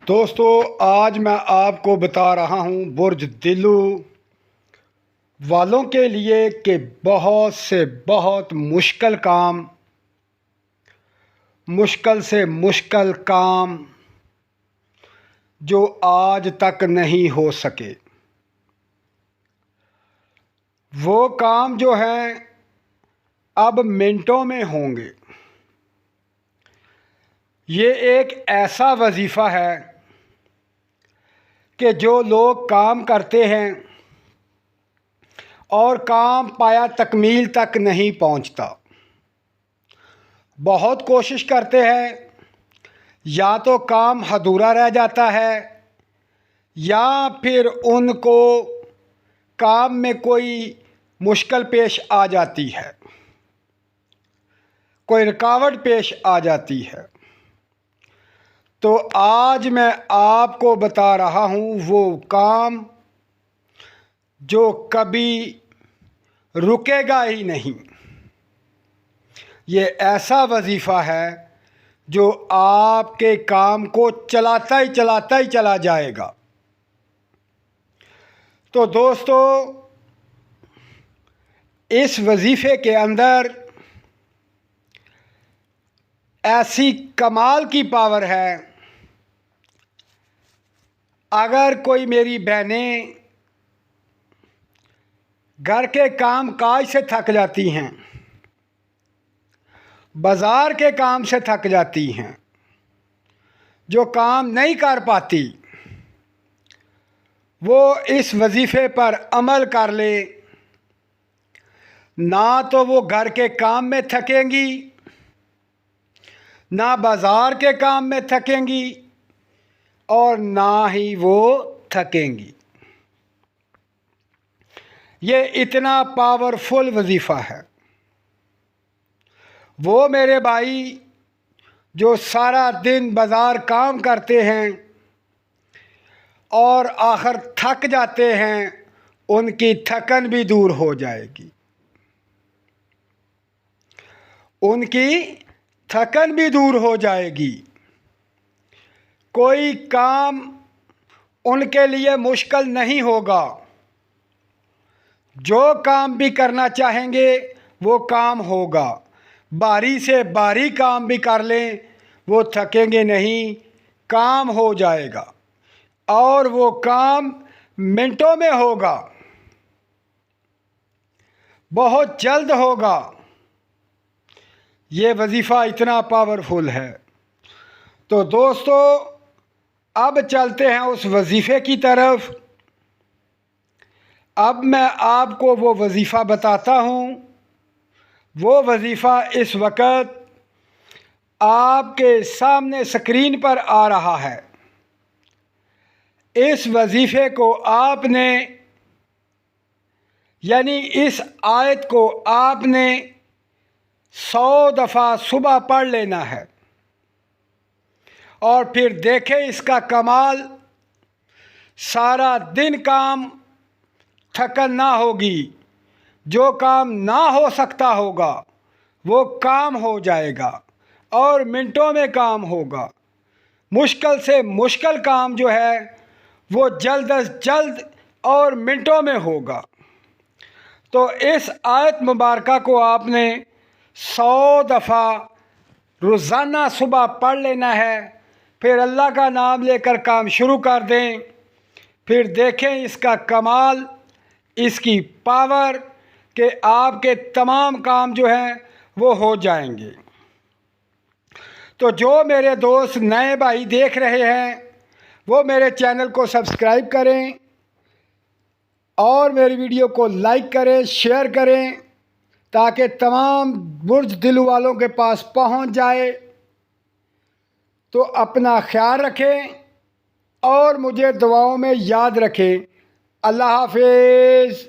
दोस्तों, आज मैं आपको बता रहा हूँ बुर्ज दिलू वालों के लिए कि बहुत से बहुत मुश्किल से मुश्किल काम जो आज तक नहीं हो सके, वो काम जो हैं अब मिनटों में होंगे। ये एक ऐसा वजीफ़ा है कि जो लोग काम करते हैं और काम पाया तकमील तक नहीं पहुंचता, बहुत कोशिश करते हैं, या तो काम अधूरा रह जाता है या फिर उनको काम में कोई मुश्किल पेश आ जाती है, कोई रुकावट पेश आ जाती है। तो आज मैं आपको बता रहा हूँ वो काम जो कभी रुकेगा ही नहीं। ये ऐसा वजीफ़ा है जो आपके काम को चलाता ही चला जाएगा। तो दोस्तों, इस वजीफ़े के अंदर ऐसी कमाल की पावर है। अगर कोई मेरी बहनें घर के काम काज से थक जाती हैं, बाज़ार के काम से थक जाती हैं, जो काम नहीं कर पाती, वो इस वजीफ़े पर अमल कर ले, ना तो वो घर के काम में थकेंगी, ना बाज़ार के काम में थकेंगी और ना ही वो थकेंगी। ये इतना पावरफुल वजीफ़ा है। वो मेरे भाई जो सारा दिन बाज़ार काम करते हैं और आखिर थक जाते हैं, उनकी थकन भी दूर हो जाएगी, उनकी थकन भी दूर हो जाएगी। कोई काम उनके लिए मुश्किल नहीं होगा। जो काम भी करना चाहेंगे वो काम होगा। बारी से बारी काम भी कर लें, वो थकेंगे नहीं, काम हो जाएगा और वो काम मिनटों में होगा, बहुत जल्द होगा। ये वजीफ़ा इतना पावरफुल है। तो दोस्तों, अब चलते हैं उस वजीफ़े की तरफ। अब मैं आपको वो वजीफ़ा बताता हूँ। वो वजीफ़ा इस वक्त आपके सामने स्क्रीन पर आ रहा है। इस वजीफ़े को आपने, यानी इस आयत को आपने 100 दफ़ा सुबह पढ़ लेना है और फिर देखें इसका कमाल। सारा दिन काम थकन ना होगी, जो काम ना हो सकता होगा वो काम हो जाएगा और मिनटों में काम होगा। मुश्किल से मुश्किल काम जो है वो जल्द अज जल्द और मिनटों में होगा। तो इस आयत मुबारका को आपने 100 दफ़ा रोज़ाना सुबह पढ़ लेना है। फिर अल्लाह का नाम लेकर काम शुरू कर दें। फिर देखें इसका कमाल, इसकी पावर कि आपके तमाम काम जो हैं वो हो जाएंगे। तो जो मेरे दोस्त नए भाई देख रहे हैं वो मेरे चैनल को सब्सक्राइब करें और मेरी वीडियो को लाइक करें, शेयर करें, ताकि तमाम बुर्ज दिल वालों के पास पहुंच जाए। तो अपना ख्याल रखें और मुझे दुआओं में याद रखें। अल्लाह हाफिज़।